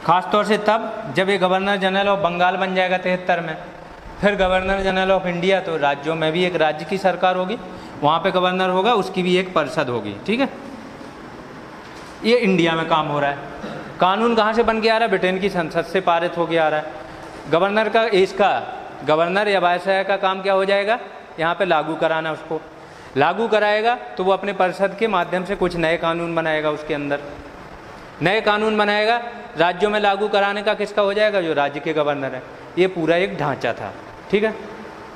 खासतौर से तब जब ये गवर्नर जनरल ऑफ बंगाल बन जाएगा 73 में, फिर गवर्नर जनरल ऑफ इंडिया, तो राज्यों में भी एक राज्य की सरकार होगी, वहाँ पे गवर्नर होगा, उसकी भी एक परिषद होगी। ठीक है, ये इंडिया में काम हो रहा है। कानून कहाँ से बन के आ रहा है? ब्रिटेन की संसद से पारित होके आ रहा है। गवर्नर का, इसका गवर्नर या वायसराय का काम क्या हो जाएगा? यहाँ पे लागू कराना, उसको लागू कराएगा तो वो अपने परिषद के माध्यम से कुछ नए कानून बनाएगा, उसके अंदर नए कानून बनाएगा, राज्यों में लागू कराने का किसका हो जाएगा? जो राज्य के गवर्नर है। ये पूरा एक ढांचा था। ठीक है,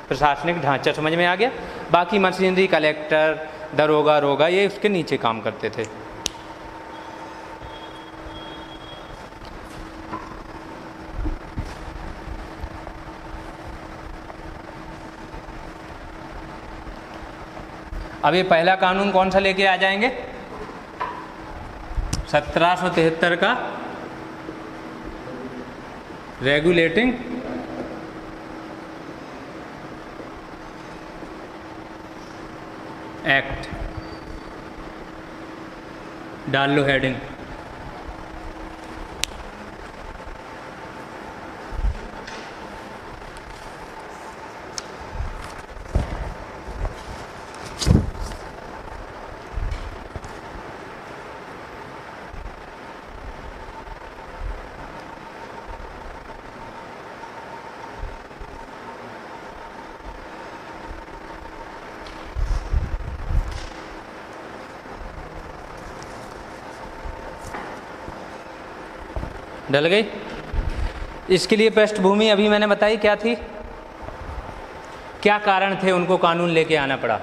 प्रशासनिक ढांचा समझ में आ गया। बाकी मशीनरी, कलेक्टर, दरोगा, रोगा, ये उसके नीचे काम करते थे। अब ये पहला कानून कौन सा लेके आ जाएंगे? 1773 का रेगुलेटिंग एक्ट। डाल लो हेडिंग। डल गई। इसके लिए पृष्ठभूमि अभी मैंने बताई क्या थी, क्या कारण थे उनको कानून लेके आना पड़ा।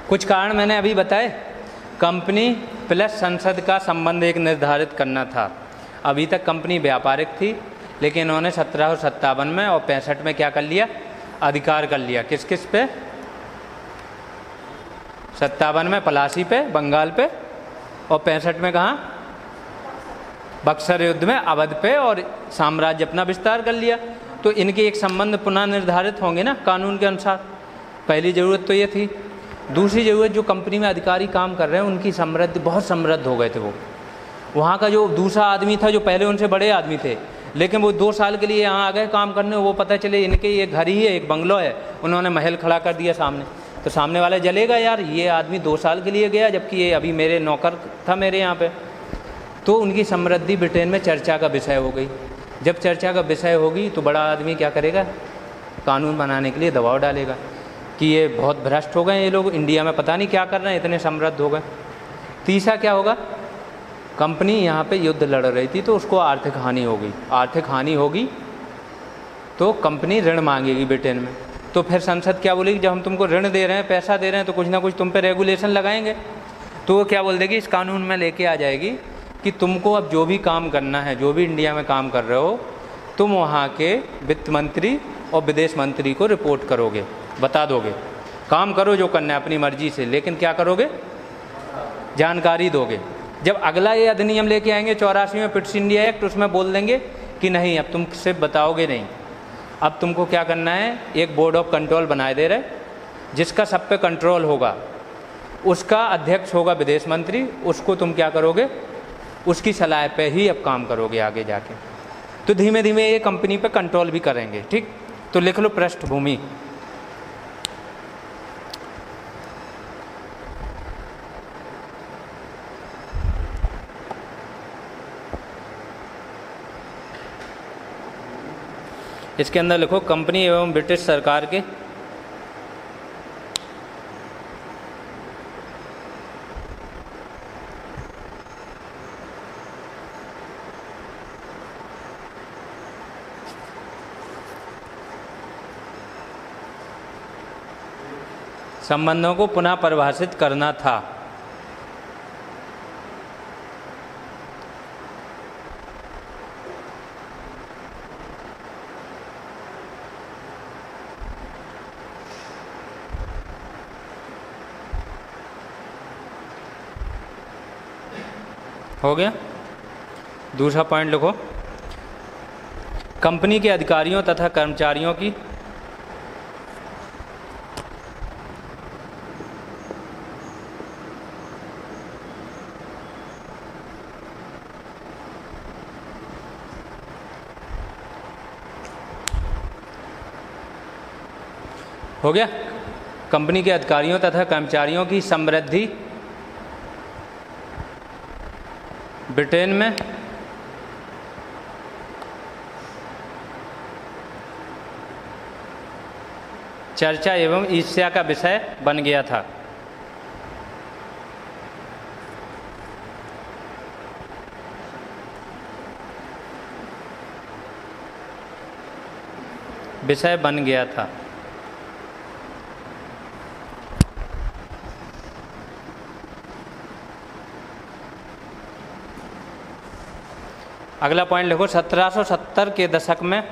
कुछ कारण मैंने अभी बताए। कंपनी प्लस संसद का संबंध एक निर्धारित करना था। अभी तक कंपनी व्यापारिक थी, लेकिन इन्होंने 1757 में और 65 में क्या कर लिया? अधिकार कर लिया। किस किस पे? 57 में पलासी पे, बंगाल पे, और 65 में कहाँ? बक्सर युद्ध में अवध पे, और साम्राज्य अपना विस्तार कर लिया। तो इनके एक संबंध पुनः निर्धारित होंगे ना कानून के अनुसार। पहली ज़रूरत तो ये थी। दूसरी ज़रूरत, जो कंपनी में अधिकारी काम कर रहे हैं उनकी समृद्धि, बहुत समृद्ध हो गए थे वो। वहाँ का जो दूसरा आदमी था, जो पहले उनसे बड़े आदमी थे, लेकिन वो 2 साल के लिए यहाँ आ गए काम करने। वो पता चले इनके ये घर ही है, एक बंगलो है, उन्होंने महल खड़ा कर दिया सामने। तो सामने वाला जलेगा, यार ये आदमी 2 साल के लिए गया, जबकि ये अभी मेरे नौकर था मेरे यहाँ पे। तो उनकी समृद्धि ब्रिटेन में चर्चा का विषय हो गई। जब चर्चा का विषय होगी तो बड़ा आदमी क्या करेगा? कानून बनाने के लिए दबाव डालेगा कि ये बहुत भ्रष्ट हो गए ये लोग, इंडिया में पता नहीं क्या कर रहे हैं, इतने समृद्ध हो गए। तीसरा क्या होगा? कंपनी यहाँ पे युद्ध लड़ रही थी तो उसको आर्थिक हानि हो गई। आर्थिक हानि होगी तो कंपनी ऋण मांगेगी ब्रिटेन में। तो फिर संसद क्या बोलेगी? जब हम तुमको ऋण दे रहे हैं, पैसा दे रहे हैं, तो कुछ ना कुछ तुम पे रेगुलेशन लगाएंगे। तो वो क्या बोल देगी? इस कानून में लेके आ जाएगी कि तुमको अब जो भी काम करना है, जो भी इंडिया में काम कर रहे हो, तुम वहाँ के वित्त मंत्री और विदेश मंत्री को रिपोर्ट करोगे, बता दोगे। काम करो जो करना है अपनी मर्जी से, लेकिन क्या करोगे? जानकारी दोगे। जब अगला ये अधिनियम लेके आएंगे 84 में पिट्स इंडिया एक्ट, उसमें बोल देंगे कि नहीं, अब तुम सिर्फ बताओगे नहीं, अब तुमको क्या करना है? एक बोर्ड ऑफ कंट्रोल बनाए दे रहे, जिसका सब पे कंट्रोल होगा। उसका अध्यक्ष होगा विदेश मंत्री। उसको तुम क्या करोगे? उसकी सलाह पे ही अब काम करोगे आगे जाके। तो धीमे धीमे ये कंपनी पे कंट्रोल भी करेंगे। ठीक, तो लिख लो पृष्ठभूमि। इसके अंदर लिखो कंपनी एवं ब्रिटिश सरकार के संबंधों को पुनः परिभाषित करना था। हो गया। दूसरा पॉइंट लिखो, कंपनी के अधिकारियों तथा कर्मचारियों की हो गया। कंपनी के अधिकारियों तथा कर्मचारियों की समृद्धि ब्रिटेन में चर्चा एवं ईर्ष्या का विषय बन गया था। विषय बन गया था। अगला पॉइंट लिखो, 1770 के दशक में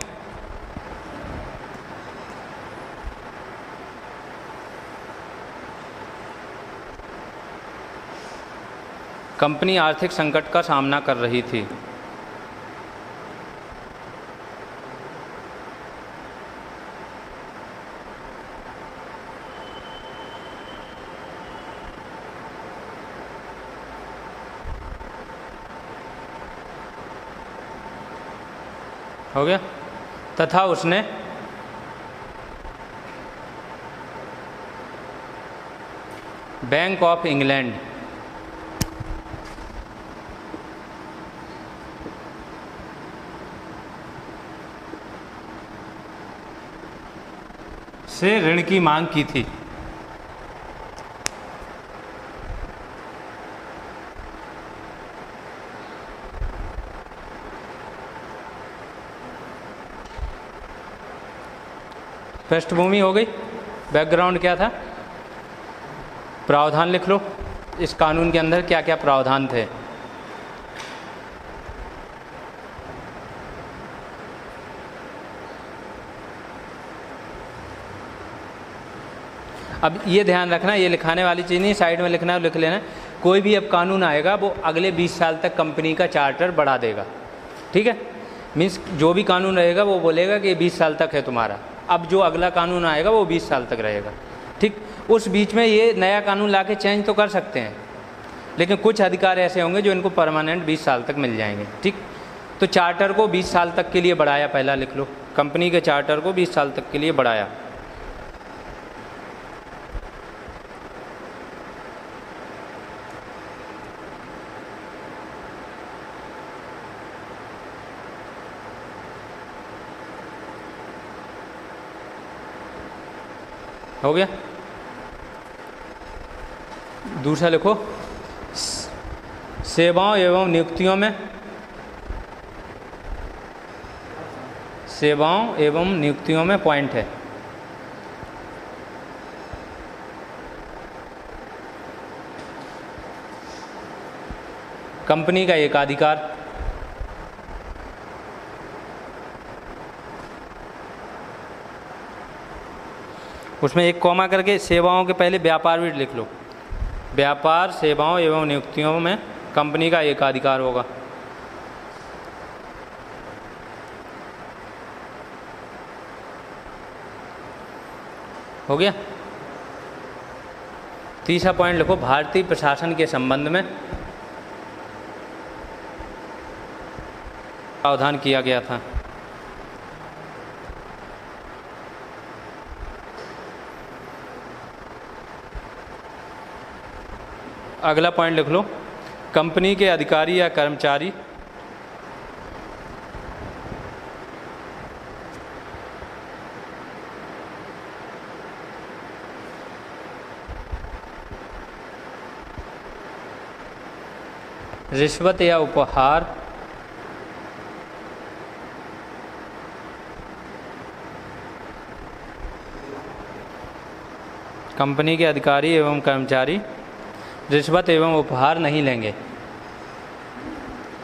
कंपनी आर्थिक संकट का सामना कर रही थी। हो गया। तथा उसने बैंक ऑफ इंग्लैंड से ऋण की मांग की थी। पृष्ठभूमि हो गई। बैकग्राउंड क्या था? प्रावधान लिख लो, इस कानून के अंदर क्या क्या प्रावधान थे। अब ये ध्यान रखना, ये लिखाने वाली चीज़ नहीं, साइड में लिखना है, लिख लेना। कोई भी अब कानून आएगा वो अगले 20 साल तक कंपनी का चार्टर बढ़ा देगा। ठीक है, मीन्स जो भी कानून रहेगा वो बोलेगा कि 20 साल तक है तुम्हारा। अब जो अगला कानून आएगा वो 20 साल तक रहेगा। ठीक, उस बीच में ये नया कानून लाके चेंज तो कर सकते हैं, लेकिन कुछ अधिकार ऐसे होंगे जो इनको परमानेंट 20 साल तक मिल जाएंगे। ठीक, तो चार्टर को 20 साल तक के लिए बढ़ाया। पहला लिख लो, कंपनी के चार्टर को 20 साल तक के लिए बढ़ाया। हो गया। दूसरा लिखो, सेवाओं एवं नियुक्तियों में, सेवाओं एवं नियुक्तियों में पॉइंट है। कंपनी का एकाधिकार, उसमें एक कॉमा करके सेवाओं के पहले व्यापार भी लिख लो। व्यापार, सेवाओं एवं नियुक्तियों में कंपनी का एकाधिकार होगा। हो गया। तीसरा पॉइंट लिखो, भारतीय प्रशासन के संबंध में प्रावधान किया गया था। अगला पॉइंट लिख लो, कंपनी के अधिकारी या कर्मचारी रिश्वत या उपहार कंपनी के अधिकारी एवं कर्मचारी रिश्वत एवं उपहार नहीं लेंगे।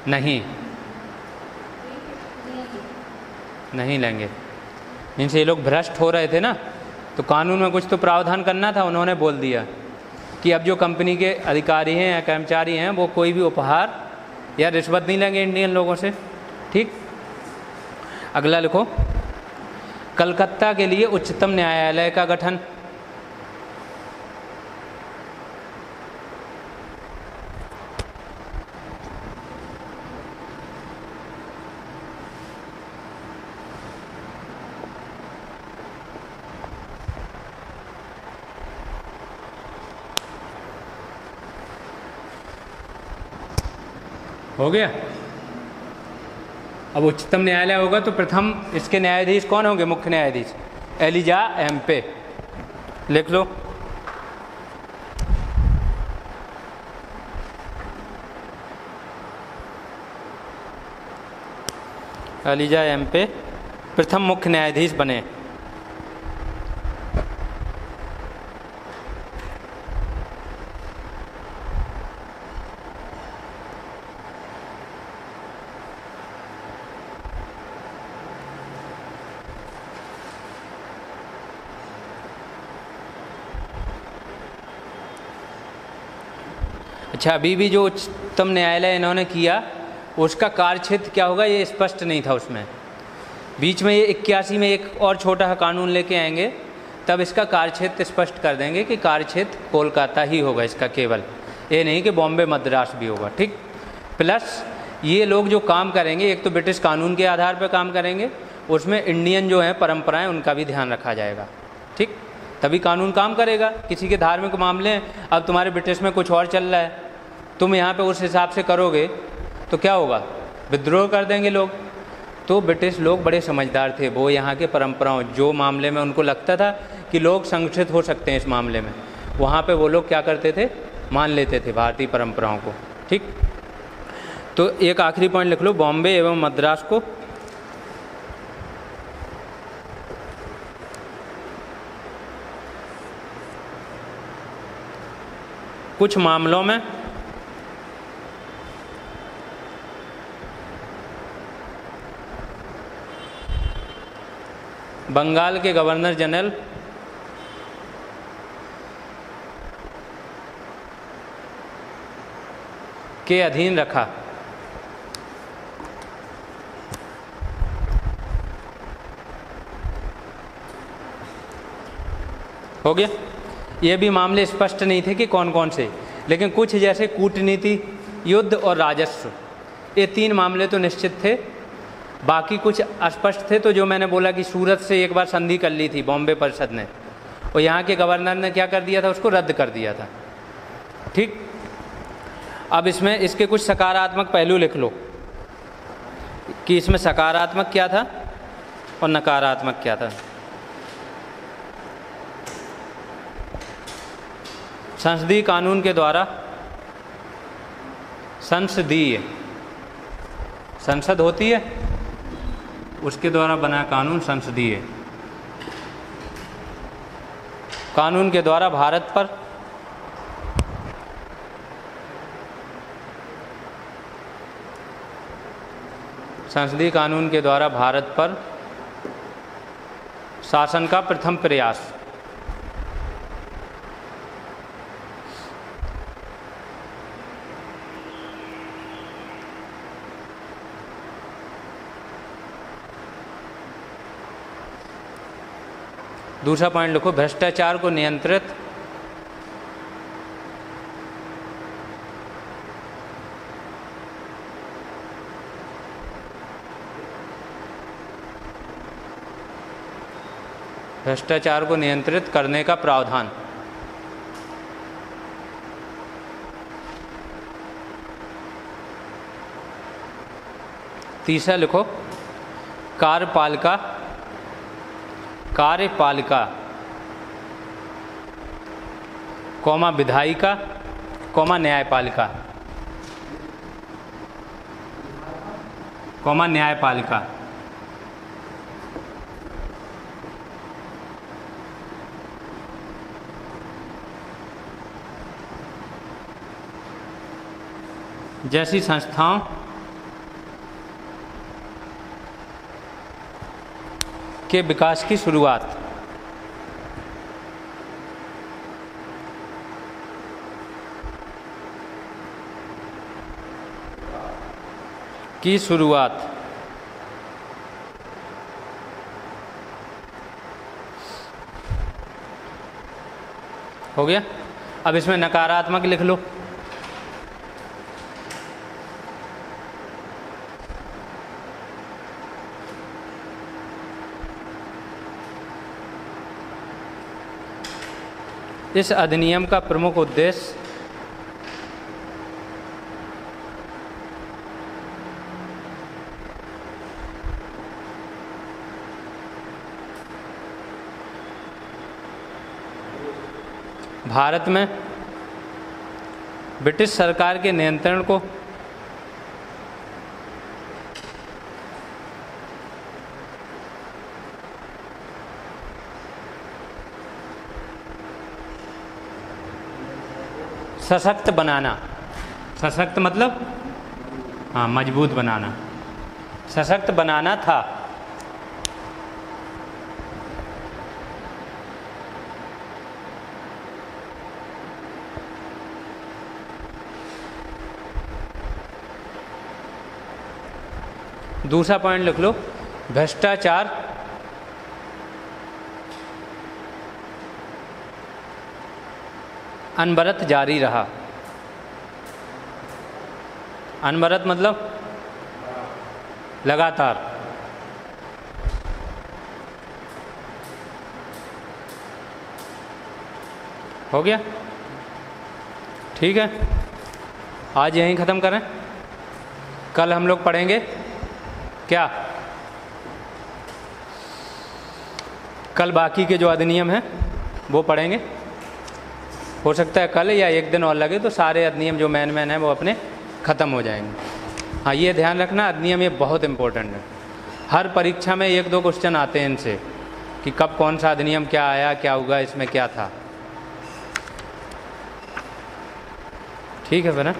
नहीं लेंगे इनसे। ये लोग भ्रष्ट हो रहे थे ना, तो कानून में कुछ तो प्रावधान करना था। उन्होंने बोल दिया कि अब जो कंपनी के अधिकारी हैं या कर्मचारी हैं वो कोई भी उपहार या रिश्वत नहीं लेंगे इंडियन लोगों से। ठीक, अगला लिखो, कलकत्ता के लिए उच्चतम न्यायालय का गठन। हो गया। अब उच्चतम न्यायालय होगा तो प्रथम इसके न्यायाधीश कौन होंगे? मुख्य न्यायाधीश एलिजा एम्पे, लिख लो। एलिजा एम्पे प्रथम मुख्य न्यायाधीश बने। अच्छा, अभी भी जो उच्चतम न्यायालय इन्होंने किया उसका कार्यक्षेत्र क्या होगा ये स्पष्ट नहीं था उसमें। बीच में ये 81 में एक और छोटा कानून लेके आएंगे, तब इसका कार्यक्षेत्र स्पष्ट कर देंगे कि कार्यक्षेत्र कोलकाता ही होगा इसका, केवल ये नहीं कि बॉम्बे मद्रास भी होगा। ठीक, प्लस ये लोग जो काम करेंगे एक तो ब्रिटिश कानून के आधार पर काम करेंगे, उसमें इंडियन जो हैं परंपराएं उनका भी ध्यान रखा जाएगा। ठीक, तभी कानून काम करेगा। किसी के धार्मिक मामले हैं, अब तुम्हारे ब्रिटिश में कुछ और चल रहा है, तुम यहाँ पे उस हिसाब से करोगे तो क्या होगा? विद्रोह कर देंगे लोग। तो ब्रिटिश लोग बड़े समझदार थे, वो यहाँ के परंपराओं जो मामले में उनको लगता था कि लोग संगठित हो सकते हैं इस मामले में, वहाँ पे वो लोग क्या करते थे? मान लेते थे भारतीय परंपराओं को। ठीक, तो एक आखिरी पॉइंट लिख लो, बॉम्बे एवं मद्रास को कुछ मामलों में बंगाल के गवर्नर जनरल के अधीन रखा। हो गया। ये भी मामले स्पष्ट नहीं थे कि कौन कौन से, लेकिन कुछ जैसे कूटनीति, युद्ध और राजस्व, ये 3 मामले तो निश्चित थे। बाकी कुछ अस्पष्ट थे। तो जो मैंने बोला कि सूरत से एक बार संधि कर ली थी बॉम्बे परिषद ने, और यहाँ के गवर्नर ने क्या कर दिया था? उसको रद्द कर दिया था। ठीक, अब इसमें इसके कुछ सकारात्मक पहलू लिख लो कि इसमें सकारात्मक क्या था और नकारात्मक क्या था। संसदीय कानून के द्वारा, संसदीय संसद होती है उसके द्वारा बना कानून संसदीय कानून के द्वारा भारत पर संसदीय कानून के द्वारा भारत पर शासन का प्रथम प्रयास। दूसरा पॉइंट लिखो, भ्रष्टाचार को नियंत्रित करने का प्रावधान। तीसरा लिखो, कार्यपालिका कौमा विधायिका कौमा न्यायपालिका कौमा न्यायपालिका। जैसी संस्थाओं के विकास की शुरुआत। हो गया। अब इसमें नकारात्मक लिख लो। इस अधिनियम का प्रमुख उद्देश्य भारत में ब्रिटिश सरकार के नियंत्रण को सशक्त बनाना, सशक्त मतलब हाँ मजबूत बनाना, सशक्त बनाना था। दूसरा पॉइंट लिख लो, भ्रष्टाचार अनवरत जारी रहा। अनवरत मतलब लगातार। हो गया? ठीक है, आज यहीं ख़त्म करें। कल हम लोग पढ़ेंगे क्या? कल बाकी के जो अधिनियम हैं वो पढ़ेंगे। हो सकता है कल या एक दिन और लगे तो सारे अधिनियम जो मैन हैं वो अपने ख़त्म हो जाएंगे। हाँ, ये ध्यान रखना, अधिनियम ये बहुत इम्पोर्टेंट है। हर परीक्षा में 1-2 क्वेश्चन आते हैं इनसे कि कब कौन सा अधिनियम क्या आया, क्या हुआ, इसमें क्या था। ठीक है फिर।